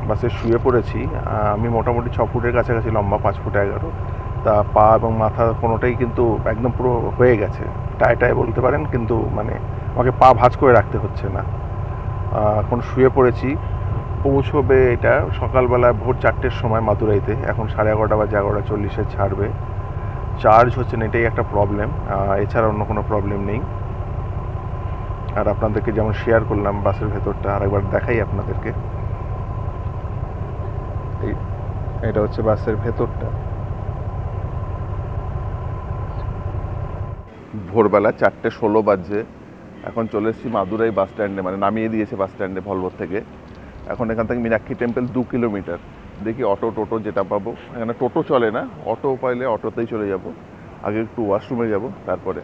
বাসে শুয়ে পড়েছি। আমি মোটামুটি 6 ফুটের কাছাকাছি লম্বা, 5 ফুট 11। তা পা এবং মাথা কোনোটাই কিন্তু একদম পুরো হয়ে গেছে, টায় বলতে পারেন, কিন্তু মানে আমাকে পা ভাঁজ করে রাখতে হচ্ছে না। এখন শুয়ে পড়েছি। পৌঁছবে এটা সকালবেলা ভোর 4টের সময় মাদুরাইতে। এখন 11:30 বাজে, 11:40-এ ছাড়বে। চার্জ হচ্ছে না, এটাই একটা প্রবলেম, এছাড়া অন্য কোনো প্রবলেম নেই। আর আপনাদেরকে যেমন শেয়ার করলাম বাসের ভেতরটা, আরেকবার দেখাই আপনাদেরকে। এটা হচ্ছে বাসের ভেতরটা। ভোরবেলা 4:16 বাজছে। এখন চলে এসেছি মাদুরাই বাস স্ট্যান্ডে, মানে নামিয়ে দিয়েছে বাস স্ট্যান্ডে ভলভোর থেকে। এখন এখান থেকে মীনাক্ষী টেম্পল 2 কিলোমিটার। দেখি অটো টোটো যেটা পাবো। এখানে টোটো চলে না, অটো পাইলে অটোতেই চলে যাব। আগে একটু ওয়াশরুমে যাব, তারপরে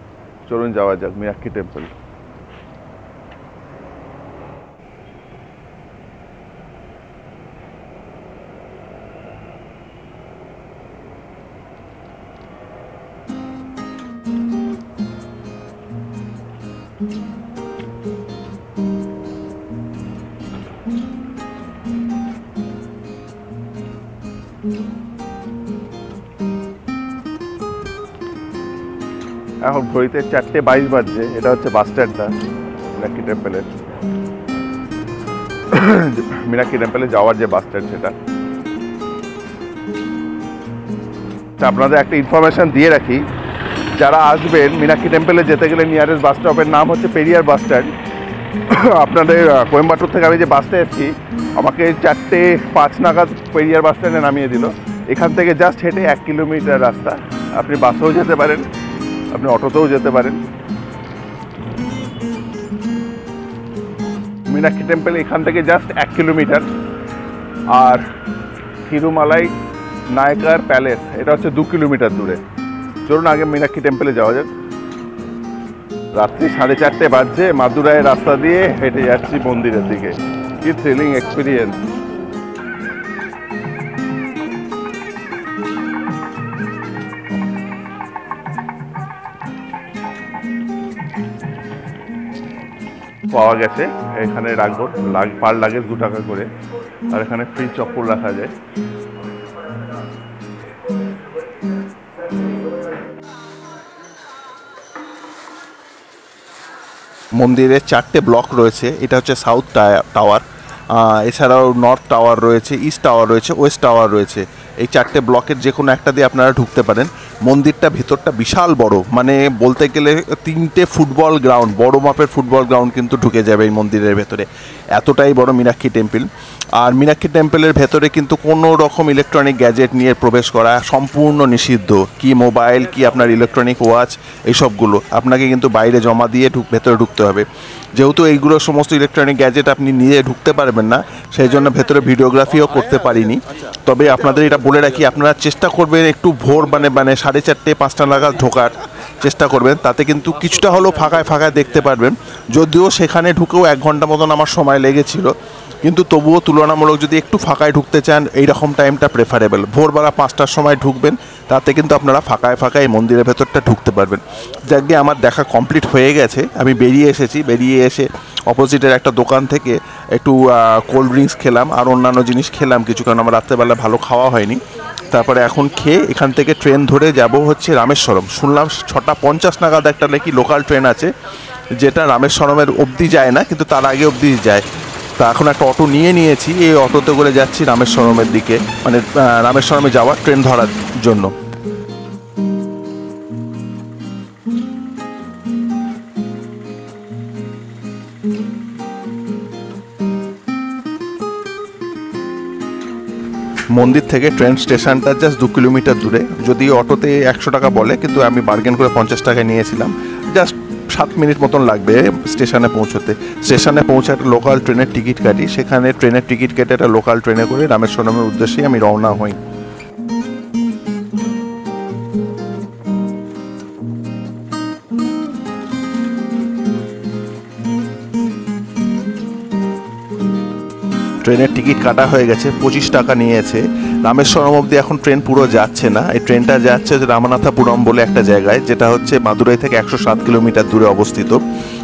চলুন যাওয়া যাক মীনাক্ষী টেম্পল। এখন ঘড়িতে 4:22 বাজছে। এটা হচ্ছে বাস স্ট্যান্ডটা মীনাক্ষী টেম্পলের। মীনাক্ষী টেম্পলে যাওয়ার যে বাস স্ট্যান্ড, সেটা। আপনাদের একটা ইনফরমেশন দিয়ে রাখি, যারা আসবেন মীনাক্ষী টেম্পলে যেতে গেলে নিয়ারেস্ট বাস স্টপের নাম হচ্ছে পেরিয়ার বাস স্ট্যান্ড। আপনাদের কোয়েম্বাটুর থেকে আমি যে বাসটা এসেছি, আমাকে 4:05 নাগাদ পেরিয়ার বাস স্ট্যান্ডে নামিয়ে দিল। এখান থেকে জাস্ট হেঁটে 1 কিলোমিটার রাস্তা। আপনি বাসেও যেতে পারেন, আপনি অটোতেও যেতে পারেন। মীনাক্ষী টেম্পল এখান থেকে জাস্ট 1 কিলোমিটার। আর থিরুমালাই নায়কার প্যালেস এটা হচ্ছে 2 কিলোমিটার দূরে। চলুন আগে মীনাক্ষী টেম্পলে যাওয়া যাক। রাত্রি 4:30 বাজছে, মাদুরাইয়ের রাস্তা দিয়ে হেঁটে যাচ্ছি মন্দিরের দিকে। কি থ্রিলিং এক্সপিরিয়েন্স! পাওয়া গেছে, এখানে রাখবো। পার লাগেজ 2 টাকা করে, আর এখানে ফ্রি চপ্পল রাখা যায়। মন্দিরের 4টে ব্লক রয়েছে। এটা হচ্ছে সাউথ টাওয়ার, এছাড়াও নর্থ টাওয়ার রয়েছে, ইস্ট টাওয়ার রয়েছে, ওয়েস্ট টাওয়ার রয়েছে। এই 4টে ব্লকের যে কোনো একটা দিয়ে আপনারা ঢুকতে পারেন। মন্দিরটা ভিতরটা বিশাল বড়, মানে বলতে গেলে 3টে ফুটবল গ্রাউন্ড, বড় মাপের ফুটবল গ্রাউন্ড কিন্তু ঢুকে যাবে এই মন্দিরের ভেতরে। এতটাই বড় মীনাক্ষী টেম্পল। আর মীনাক্ষী টেম্পলের ভেতরে কিন্তু কোনো রকম ইলেকট্রনিক গ্যাজেট নিয়ে প্রবেশ করা সম্পূর্ণ নিষিদ্ধ। কি মোবাইল, কি আপনার ইলেকট্রনিক ওয়াচ, এইসবগুলো আপনাকে কিন্তু বাইরে জমা দিয়ে ভেতরে ঢুকতে হবে। যেহেতু এইগুলো সমস্ত ইলেকট্রনিক গ্যাজেট আপনি নিয়ে ঢুকতে পারবেন না, সেই জন্য ভেতরে ভিডিওগ্রাফিও করতে পারিনি। তবে আপনাদের এটা বলে রাখি, আপনারা চেষ্টা করবেন একটু ভোর মানে 4:30-5টা নাগাদ ঢোকার চেষ্টা করবেন। তাতে কিন্তু কিছুটা হলেও ফাঁকায় দেখতে পারবেন। যদিও সেখানে ঢুকেও 1 ঘন্টা মতন আমার সময় লেগেছিল, কিন্তু তবুও তুলনামূলক যদি একটু ফাঁকায় ঢুকতে চান, এইরকম টাইমটা প্রেফারেবল। ভোরবেলা 5টার সময় ঢুকবেন, তাতে কিন্তু আপনারা ফাঁকায় মন্দিরের ভেতরটা ঢুকতে পারবেন। যাকে আমার দেখা কমপ্লিট হয়ে গেছে। আমি বেরিয়ে এসেছি, বেরিয়ে এসে অপোজিটের একটা দোকান থেকে একটু কোল্ড ড্রিঙ্কস খেলাম আর অন্যান্য জিনিস খেলাম কিছু, কারণ আমার রাত্রেবেলা ভালো খাওয়া হয়নি। তারপরে এখন খেয়ে এখান থেকে ট্রেন ধরে যাব হচ্ছে রামেশ্বরম। শুনলাম 6:50 নাগাদ একটা নাকি লোকাল ট্রেন আছে, যেটা রামেশ্বরমের অবধি যায় না, কিন্তু তার আগে অবধি যায়। তা এখন একটা অটো নিয়েছি, এই অটোতে করে যাচ্ছি রামেশ্বরমের দিকে, মানে রামেশ্বরমে যাওয়ার ট্রেন ধরার জন্য। মন্দির থেকে ট্রেন স্টেশনটা জাস্ট 2 কিলোমিটার দূরে। যদি অটোতে 100 টাকা বলে, কিন্তু আমি বার্গেন করে 50 টাকায় নিয়েছিলাম। জাস্ট 7 মিনিট মতন লাগবে স্টেশনে পৌঁছতে। স্টেশনে পৌঁছে একটা লোকাল ট্রেনের টিকিট কাটি, সেখানে ট্রেনের টিকিট কেটে একটা লোকাল ট্রেনে করে রামেশ্বরমের উদ্দেশ্যেই আমি রওনা হই। ট্রেনের টিকিট কাটা হয়ে গেছে, 25 টাকা নিয়েছে। রামেশ্বরম অবধি এখন ট্রেন পুরো যাচ্ছে না, এই ট্রেনটা যাচ্ছে রামানাথাপুরম বলে একটা জায়গায়, যেটা হচ্ছে মাদুরাই থেকে 107 কিলোমিটার দূরে অবস্থিত।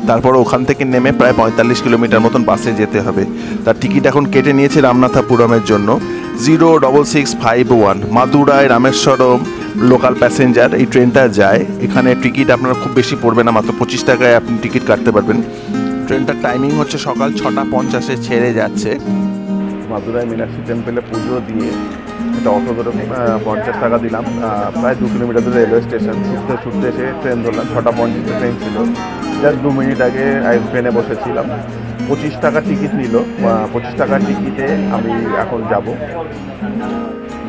তারপর ওখান থেকে নেমে প্রায় 45 কিলোমিটার মতন বাসে যেতে হবে। তার টিকিট এখন কেটে নিয়েছে রামনাথাপুরমের জন্য 06651 মাদুরাই রামেশ্বরম লোকাল প্যাসেঞ্জার এই ট্রেনটা যায়। এখানে টিকিট আপনার খুব বেশি পড়বে না, মাত্র 25 টাকায় আপনি টিকিট কাটতে পারবেন। ট্রেনটার টাইমিং হচ্ছে সকাল 6:50 ছেড়ে যাচ্ছে। মাদুরাই মীনাক্ষী টেম্পলে পুজো দিয়ে একটা অটো ধরে 50 টাকা দিলাম, প্রায় 2 কিলোমিটার দূরে রেলওয়ে স্টেশন। ছুটতে এসে ট্রেন ধরলাম, 6:50 ট্রেন ছিল। জাস্ট 2 মিনিট আগে ট্রেনে বসেছিলাম। 25 টাকা টিকিট নিল। 25 টাকার টিকিটে আমি এখন যাব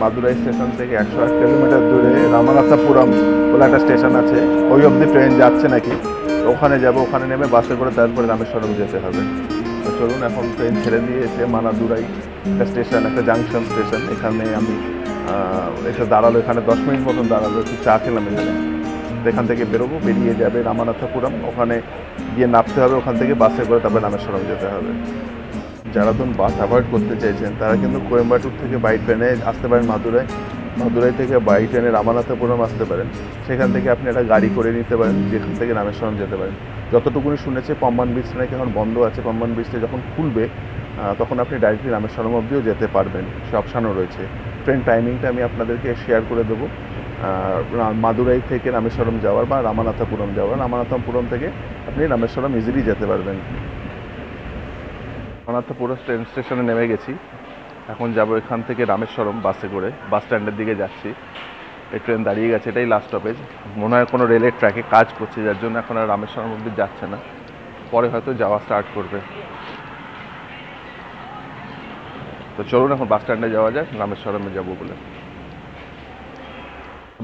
মাদুরাই স্টেশন থেকে 108 কিলোমিটার দূরে রামানাথাপুরম বলে একটা স্টেশন আছে, ওই অবধি ট্রেন যাচ্ছে নাকি, ওখানে যাব। ওখানে নেমে বাসে করে তারপরে রামেশ্বরম যেতে হবে। চলুন, এখন ট্রেন ছেড়ে দিয়েছে মানাদুরাই একটা স্টেশন, একটা জাংশন স্টেশন। এখানে আমি এসে দাঁড়ালো, এখানে 10 মিনিট মতন দাঁড়ালো, একটু চা খেলাম এখানে। এখান থেকে বেরোবো, বেরিয়ে যাবে রামানাথাপুরম, ওখানে গিয়ে নামতে হবে, ওখান থেকে বাসে করে তারপরে রামেশ্বরম যেতে হবে। যারা ধরুন বাস অ্যাভয়েড করতে চাইছেন তারা কিন্তু কোয়েম্বাটুর থেকে বাই ট্রেনে আসতে পারেন মাদুরাই, মাদুরাই থেকে বাই ট্রেনে রামানাথাপুরম আসতে পারেন। সেখান থেকে আপনি একটা গাড়ি করে নিতে পারেন, যেখান থেকে রামেশ্বরম যেতে পারেন। যতটুকুনি শুনেছে পাম্বান ব্রিজ নাকি এখন বন্ধ আছে, পাম্বান ব্রিজটা যখন খুলবে তখন আপনি ডাইরেক্টলি রামেশ্বরম অবধিও যেতে পারবেন, সে অপশানও রয়েছে। ট্রেন টাইমিংটা আমি আপনাদেরকে শেয়ার করে দেবো। মাদুরাই থেকে রামেশ্বরম যাওয়ার বা রামানাথাপুরম যাওয়ার, রামানাথাপুরম থেকে আপনি রামেশ্বরম ইজিলি যেতে পারবেন। রামানাথাপুরম ট্রেন স্টেশনে নেমে গেছি, এখন যাব এখান থেকে রামেশ্বরম বাসে করে, বাস স্ট্যান্ডের দিকে যাচ্ছি। এই ট্রেন দাঁড়িয়ে গেছে, এটাই লাস্ট স্টপেজ। মনে হয় কোনো রেলের ট্র্যাকে কাজ করছে, যার জন্য এখন আর রামেশ্বরম অবধি যাচ্ছে না, পরে হয়তো যাওয়া স্টার্ট করবে। তো চলুন এখন বাস স্ট্যান্ডে যাওয়া যায়, রামেশ্বরমে যাবো বলে।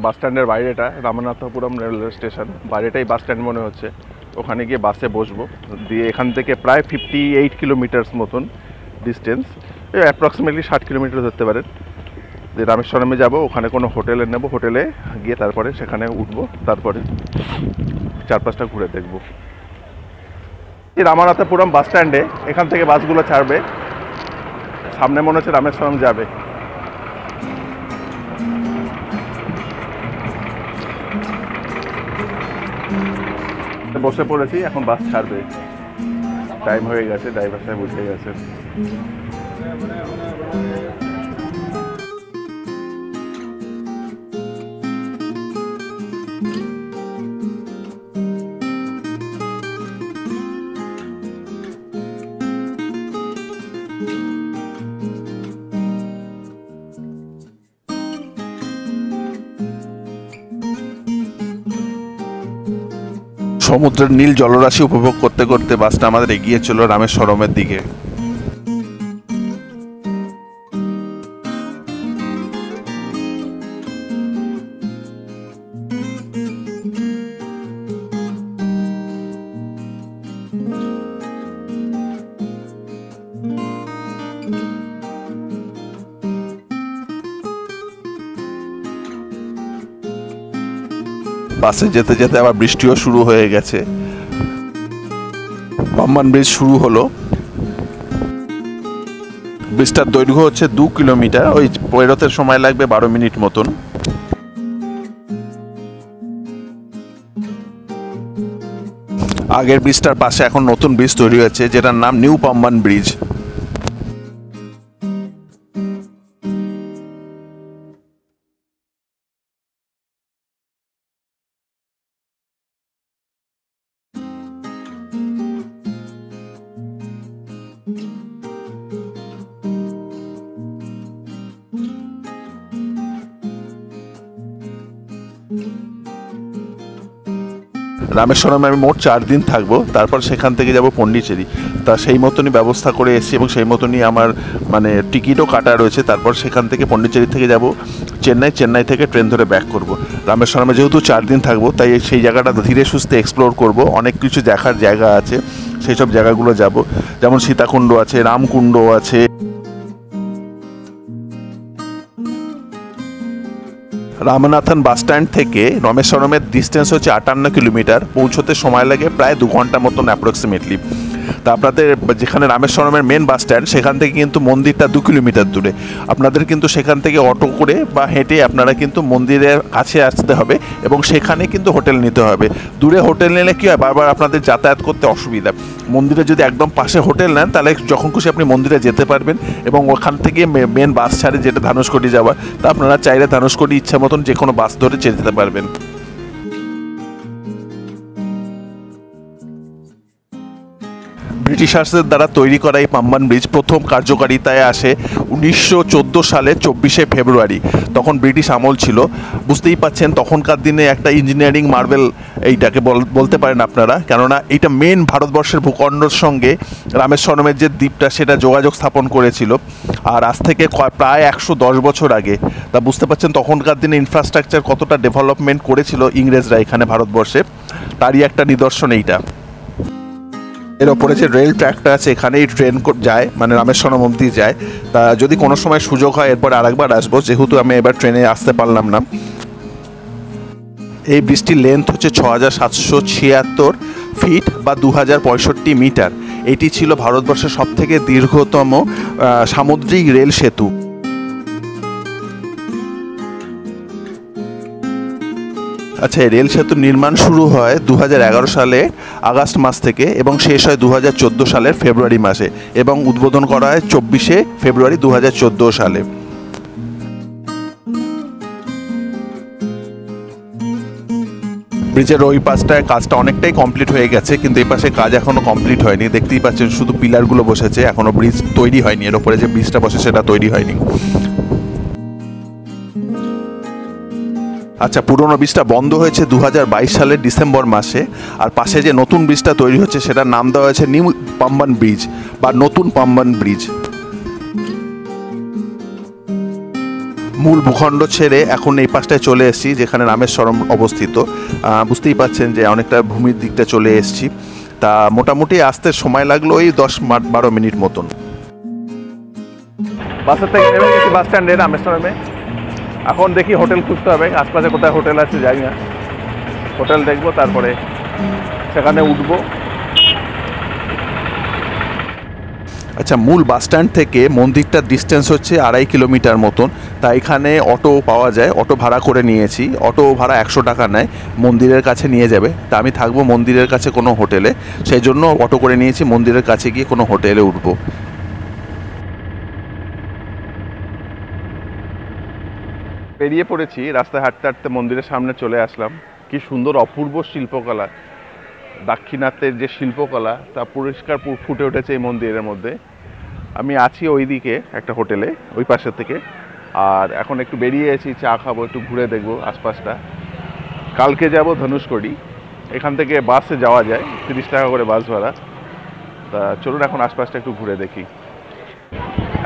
বাস স্ট্যান্ডের বাইরেটা Ramanathapuram railway station, বাইরেটাই bus stand মনে হচ্ছে। ওখানে গিয়ে বাসে বসবো, দিয়ে এখান থেকে প্রায় 58 কিলোমিটার্স মতন ডিস্টেন্স, অ্যাপ্রক্সিমেটলি 60 কিলোমিটার ধরতে পারেন। যে রামেশ্বরমে যাব, ওখানে কোনো হোটেলে নেব, হোটেলে গিয়ে তারপরে সেখানে উঠবো, তারপরে 4-5টা ঘুরে দেখবো। এই রামানাথাপুরম বাস স্ট্যান্ডে এখান থেকে বাসগুলো ছাড়বে, সামনে মনে হচ্ছে রামেশ্বরম যাবে। বসে পড়েছি, এখন বাস ছাড়বে, টাইম হয়ে গেছে, ড্রাইভার সাহেব উঠে গেছে। সমুদ্রের নীল জলরাশি উপভোগ করতে করতে বাসটা আমাদের এগিয়ে চলল রামেশ্বরমের দিকে। বাসে যেতে যেতে আবার বৃষ্টিও শুরু হয়ে গেছে। পাম্বান ব্রিজ শুরু হলো। ব্রিজটার দৈর্ঘ্য হচ্ছে 2 কিলোমিটার, ওই পেরোতে সময় লাগবে 12 মিনিট মতন। আগের ব্রিজটার পাশে এখন নতুন ব্রিজ তৈরি হয়েছে, যেটার নাম নিউ পাম্বান ব্রিজ। রামেশ্বরমে আমি মোট 4 দিন থাকবো, তারপর সেখান থেকে যাব পন্ডিচেরি। তা সেই মতনই ব্যবস্থা করে এসেছি এবং সেই মতনই আমার টিকিটও কাটা রয়েছে। তারপর সেখান থেকে পন্ডিচেরি থেকে যাব চেন্নাই, চেন্নাই থেকে ট্রেন ধরে ব্যাক করব। রামেশ্বরমে যেহেতু 4 দিন থাকবো, তাই সেই জায়গাটা ধীরে সুস্থে এক্সপ্লোর করব। অনেক কিছু দেখার জায়গা আছে, সেই সব জায়গাগুলো যাব, যেমন সীতাকুণ্ড আছে, রামকুণ্ড আছে। রামনাথন বাস স্ট্যান্ড থেকে রামেশ্বরমের ডিস্টেন্স হচ্ছে 58 কিলোমিটার, পৌঁছতে সময় লাগে প্রায় 2 ঘন্টা মতন অ্যাপ্রক্সিমেটলি। তা আপনাদের যেখানে রামেশ্বরমের মেন বাস স্ট্যান্ড সেখান থেকে কিন্তু মন্দিরটা 2 কিলোমিটার দূরে। আপনাদের কিন্তু সেখান থেকে অটো করে বা হেঁটে আপনারা কিন্তু মন্দিরের কাছে আসতে হবে এবং সেখানে কিন্তু হোটেল নিতে হবে। দূরে হোটেল নিলে কী হয়, বারবার আপনাদের যাতায়াত করতে অসুবিধা। মন্দিরে যদি একদম পাশে হোটেল নেন তাহলে যখন খুশি আপনি মন্দিরে যেতে পারবেন এবং ওখান থেকে মেন বাস ছাড়ে যেটা ধানুষকোটি যাওয়ার, তা আপনারা চাইলে ধানুষকোটি ইচ্ছা মতন যে কোনো বাস ধরে যেতে পারবেন। ব্রিটিশার্সদের দ্বারা তৈরি করা এই পাম্বান ব্রিজ প্রথম কার্যকারিতায় আসে 1914 সালে 24শে ফেব্রুয়ারি। তখন ব্রিটিশ আমল ছিল, বুঝতেই পাচ্ছেন তখনকার দিনে একটা ইঞ্জিনিয়ারিং মার্বেল এইটাকে বলতে পারেন আপনারা, কেননা এইটা মেন ভারতবর্ষের ভূখণ্ডের সঙ্গে রামেশ্বরমের যে দ্বীপটা সেটা যোগাযোগ স্থাপন করেছিল। আর আজ থেকে প্রায় 110 বছর আগে, তা বুঝতে পাচ্ছেন তখনকার দিনে ইনফ্রাস্ট্রাকচার কতটা ডেভেলপমেন্ট করেছিল ইংরেজরা এখানে ভারতবর্ষে, তারই একটা নিদর্শন এইটা। এর ওপরে যে রেল ট্র্যাকটা আছে এখানেই ট্রেন যায়, মানে রামেশ্বরম অবধি যায়। তা যদি কোনো সময় সুযোগ হয় এরপর আরেকবার আসবো, যেহেতু আমি এবার ট্রেনে আসতে পারলাম না। এই ব্রিজটির লেন্থ হচ্ছে 6776 ফিট বা 2065 মিটার। এটি ছিল ভারতবর্ষের সবথেকে দীর্ঘতম সামুদ্রিক রেল সেতু। আচ্ছা, এই রেল সেতুর নির্মাণ শুরু হয় 2011 সালে আগস্ট মাস থেকে এবং শেষ হয় 2014 সালের ফেব্রুয়ারি মাসে এবং উদ্বোধন করা হয় 24শে ফেব্রুয়ারি 2014 সালে। ব্রিজের ওই পাশটায় কাজটা অনেকটাই কমপ্লিট হয়ে গেছে, কিন্তু এই পাশে কাজ এখনও কমপ্লিট হয়নি। দেখতেই পাচ্ছেন শুধু পিলারগুলো বসেছে, এখনও ব্রিজ তৈরি হয়নি। এর ওপরে যে ব্রিজটা বসে সেটা তৈরি হয়নি। আচ্ছা, পুরনো ব্রিজটা বন্ধ হয়েছে 2022 সালের ডিসেম্বর মাসে, আর পাশে যে নতুন ব্রিজটা তৈরি হচ্ছে সেটার নাম দেওয়া হয়েছে নিউ পাম্বান ব্রিজ বা নতুন পাম্বান ব্রিজ। মূল ভূখণ্ড ছেড়ে এখন এই পাশটায় চলে এসেছি যেখানে রামেশ্বরম অবস্থিত। বুঝতেই পাচ্ছেন যে অনেকটা ভূমির দিকটা চলে এসেছি। তা মোটামুটি আসতে সময় লাগলো ওই 10-12 মিনিট মতন। বাসের থেকে নেমে গেছি বাস স্ট্যান্ডে রামেশ্বরমে। এখন দেখি হোটেল খুঁজতে হবে, আশপাশে কোথায় হোটেল আছে যাই না, হোটেল দেখবো তারপরে সেখানে উঠবো। আচ্ছা, মূল বাস স্ট্যান্ড থেকে মন্দিরটার ডিস্টেন্স হচ্ছে 2.5 কিলোমিটার মতন। তা এখানে অটো পাওয়া যায়, অটো ভাড়া করে নিয়েছি। অটো ভাড়া 100 টাকা নেয়, মন্দিরের কাছে নিয়ে যাবে। তা আমি থাকবো মন্দিরের কাছে কোনো হোটেলে, সেই জন্য অটো করে নিয়েছি, মন্দিরের কাছে গিয়ে কোনো হোটেলে উঠবো। বেরিয়ে পড়েছি, রাস্তায় হাঁটতে হাঁটতে মন্দিরের সামনে চলে আসলাম। কি সুন্দর অপূর্ব শিল্পকলা, দাক্ষিণাত্যের যে শিল্পকলা তা পরিষ্কার ফুটে উঠেছে এই মন্দিরের মধ্যে। আমি আছি ওইদিকে একটা হোটেলে ওই পাশের থেকে, আর এখন একটু বেরিয়ে এসেছি, চা খাবো, একটু ঘুরে দেখবো আশপাশটা। কালকে যাব ধনুষকোটি, এখান থেকে বাসে যাওয়া যায়, 30 টাকা করে বাস ভাড়া। তা চলুন এখন আশপাশটা একটু ঘুরে দেখি।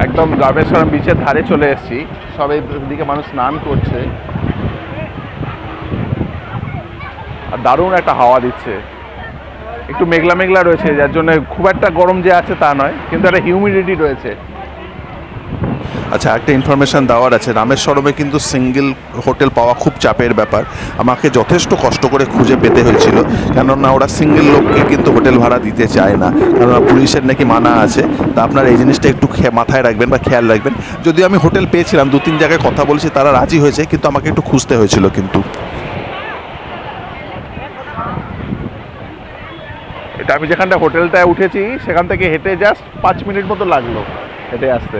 একদম রামেশ্বরম বিচের ধারে চলে এসেছি, সবাই দিকে মানুষ স্নান করছে আর দারুণ একটা হাওয়া দিচ্ছে। একটু মেঘলা মেঘলা রয়েছে, যার জন্য খুব একটা গরম যে আছে তা নয়, কিন্তু একটা হিউমিডিটি রয়েছে। আচ্ছা, একটা ইনফরমেশান দেওয়ার আছে, রামেশ্বরমে কিন্তু সিঙ্গেল হোটেল পাওয়া খুব চাপের ব্যাপার। আমাকে যথেষ্ট কষ্ট করে খুঁজে পেতে হয়েছিল, কেননা ওরা সিঙ্গেল লোককে কিন্তু হোটেল ভাড়া দিতে চায় না, কেননা পুলিশের নাকি মানা আছে। তা আপনারা এই জিনিসটা একটু মাথায় রাখবেন বা খেয়াল রাখবেন। যদিও আমি হোটেল পেয়েছিলাম, 2-3 জায়গায় কথা বলেছি, তারা রাজি হয়েছে, কিন্তু আমাকে একটু খুঁজতে হয়েছিল। কিন্তু এটা আমি যেখানটা হোটেলটায় উঠেছি সেখান থেকে হেঁটে জাস্ট 5 মিনিট মতো লাগলো হেঁটে আসতে।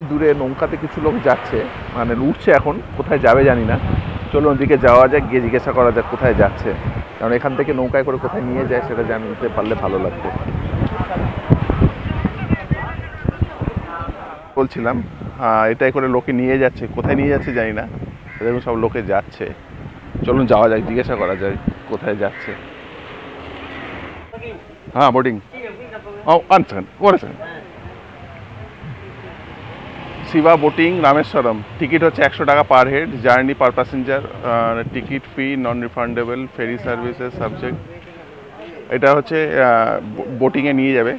দূরে নৌকাতে কিছু লোক যাচ্ছে, মানে উঠছে, এখন কোথায় যাবে জানি না। চলুন ওদিকে যাওয়া যাক, গিয়ে জিজ্ঞাসা করা যাক কোথায় যাচ্ছে, কারণ এখান থেকে নৌকায় করে কোথায় নিয়ে যায় সেটা জানতে পারলে ভালো লাগতো। বলছিলাম এটাই করে লোকে নিয়ে যাচ্ছে, কোথায় নিয়ে যাচ্ছে জানি না, দেখুন সব লোকে যাচ্ছে। চলুন যাওয়া যাক, জিজ্ঞাসা করা যায় কোথায় যাচ্ছে। হ্যাঁ, বোর্ডিং। ও আনছেন করেছেন শিবা বোটিং রামেশ্বরম। টিকিট হচ্ছে 100 টাকা পার হেড, জার্নি পার প্যাসেঞ্জার, টিকিট ফি নন রিফান্ডেবল, ফেরি সার্ভিসেস সাবজেক্ট। এটা হচ্ছে বোটিংয়ে নিয়ে যাবে।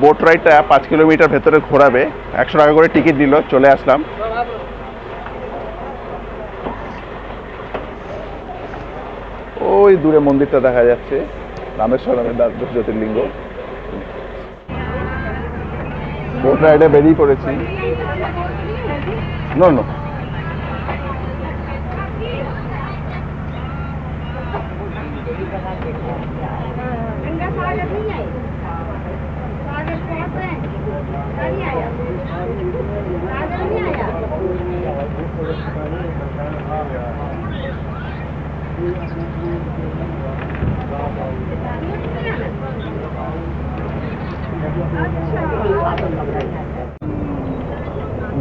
বোট রাইডটা 5 কিলোমিটার ভেতরে ঘোরাবে, 100 টাকা করে টিকিট দিল, চলে আসলাম। ওই দূরে মন্দিরটা দেখা যাচ্ছে, রামেশ্বরমের দ্বাদশ জ্যোতির্লিঙ্গ। বোট রাইডে বেরিয়ে পড়েছি। নো নো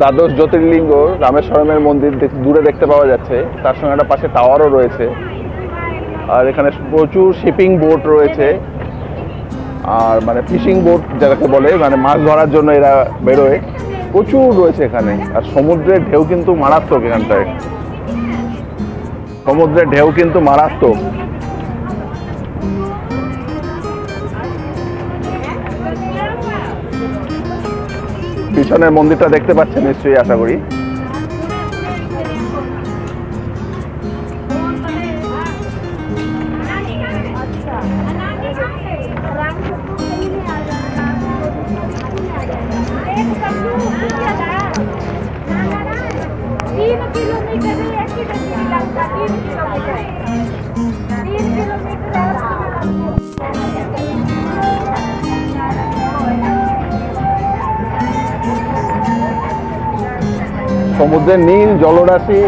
দ্বাদশ জ্যোতির্লিঙ্গ রামেশ্বরমের মন্দির দূরে দেখতে পাওয়া যাচ্ছে, তার সঙ্গে একটা পাশে টাওয়ারও রয়েছে। আর এখানে প্রচুর শিপিং বোট রয়েছে, আর মানে ফিশিং বোট যাকে বলে, মানে মাছ ধরার জন্য এরা বেরোয়, প্রচুর রয়েছে এখানে। আর সমুদ্রের ঢেউ কিন্তু মারাত্মক, এখানটায় সমুদ্রের ঢেউ কিন্তু মারাত্মক। পিছনের মন্দিরটা দেখতে পাচ্ছেন নিশ্চয়ই, আশা করি। সমুদ্রের নীল জলরাশি,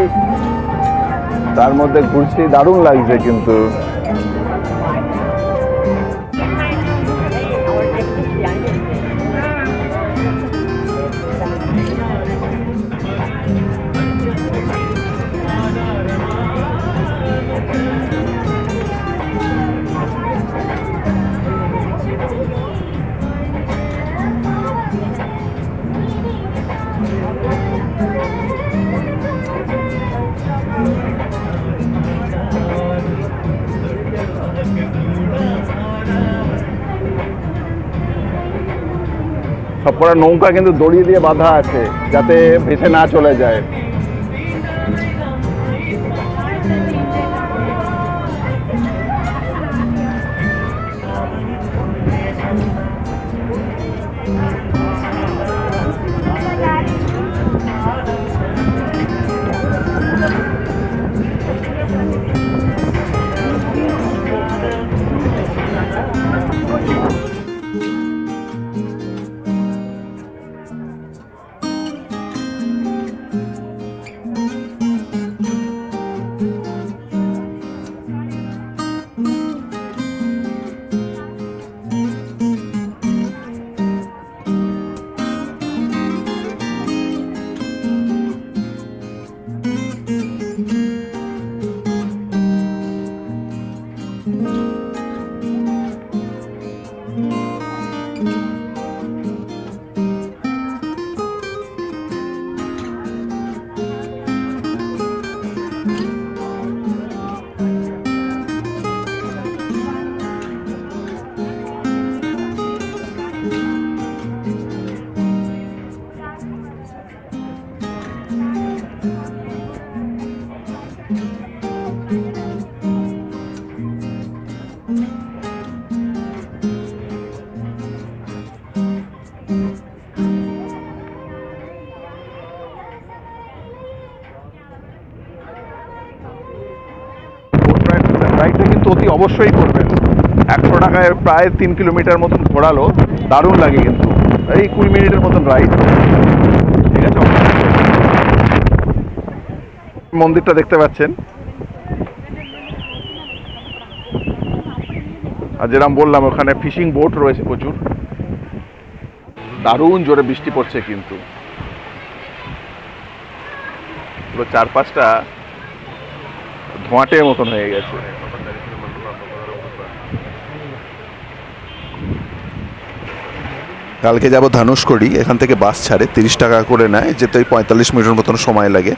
তার মধ্যে ঘুরছি, দারুণ লাগছে কিন্তু। সবকটা নৌকা কিন্তু দড়ি দিয়ে বাঁধা আছে, যাতে ভেসে না চলে যায়। রাইডটা কিন্তু অতি অবশ্যই করবেন। 100 টাকায় প্রায় 3 কিলোমিটার মতন ঘোরালো, দারুণ লাগে কিন্তু। এই 20 মিনিটের মতন রাইড, ঠিক আছে। মন্দিরটা দেখতে পাচ্ছেন, আর যেরকম বললাম ওখানে ফিশিং বোট রয়েছে প্রচুর। দারুণ জোরে বৃষ্টি পড়ছে কিন্তু, পুরো চারপাশটা ধোঁয়াটের মতন হয়ে গেছে। কালকে যাব ধানুষকড়ি, এখান থেকে বাস ছাড়ে 30 টাকা করে নেয়, যেতে 45 মিনিটের মতন সময় লাগে।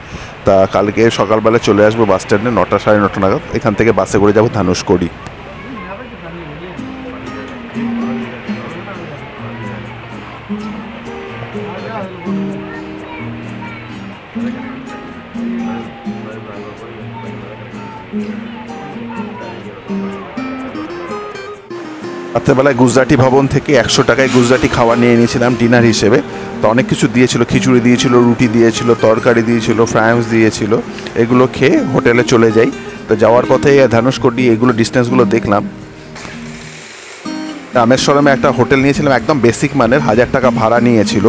তা কালকে সকালবেলা চলে আসবো বাস স্ট্যান্ডে 9টা সাড়ে 9টা নাগাদ। এখান থেকে বাসে করে যাব ধানুষকড়ি। রাত্রেবেলায় গুজরাটি ভবন থেকে 100 টাকায় গুজরাটি খাবার নিয়ে নিয়েছিলাম ডিনার হিসেবে। তো অনেক কিছু দিয়েছিল, খিচুড়ি দিয়েছিল, রুটি দিয়েছিল, তরকারি দিয়েছিল, ফ্রাইস দিয়েছিল। এগুলো খেয়ে হোটেলে চলে যাই। তো যাওয়ার পথে ধানুষকোটি এগুলো ডিস্টেন্সগুলো দেখলাম। রামেশ্বরমে একটা হোটেল নিয়েছিলাম, একদম বেসিক মানের, 1000 টাকা ভাড়া নিয়েছিল।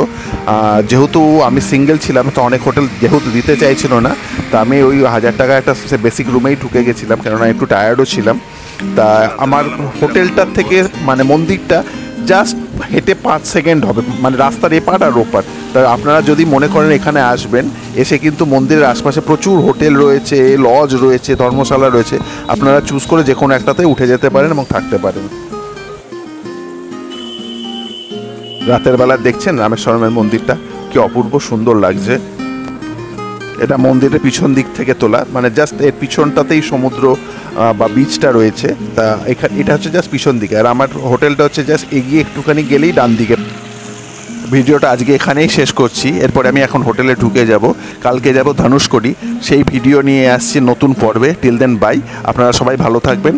যেহেতু আমি সিঙ্গেল ছিলাম, তো অনেক হোটেল যেহেতু দিতে চাইছিল না, তা আমি ওই 1000 টাকা একটা বেসিক রুমেই ঢুকে গেছিলাম, কেননা একটু টায়ার্ডও ছিলাম। তা আমার হোটেলটার থেকে মানে মন্দিরটা জাস্ট হেঁটে 5 সেকেন্ড হবে, মানে রাস্তার এপার আর ওপার। তা আপনারা যদি মনে করেন এখানে আসবেন, এসে কিন্তু মন্দিরের আশপাশে প্রচুর হোটেল রয়েছে, লজ রয়েছে, ধর্মশালা রয়েছে, আপনারা চুজ করে যে কোনো একটাতে উঠে যেতে পারেন এবং থাকতে পারেন। রাতের বেলা দেখছেন রামেশ্বরমের মন্দিরটা কি অপূর্ব সুন্দর লাগছে। এটা মন্দিরের পিছন দিক থেকে তোলা, মানে জাস্ট এর পিছনটাতেই সমুদ্র বা বিচটা রয়েছে। তা এটা হচ্ছে জাস্ট পিছন দিকে, আর আমার হোটেলটা হচ্ছে জাস্ট এগিয়ে একটুখানি গেলেই ডান দিকে। ভিডিওটা আজকে এখানেই শেষ করছি। এরপরে আমি এখন হোটেলে ঢুকে যাব, কালকে যাব ধানুষকোটি, সেই ভিডিও নিয়ে আসছি নতুন পর্বে। টিল দেন বাই, আপনারা সবাই ভালো থাকবেন।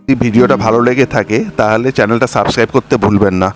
যদি ভিডিওটা ভালো লেগে থাকে তাহলে চ্যানেলটা সাবস্ক্রাইব করতে ভুলবেন না।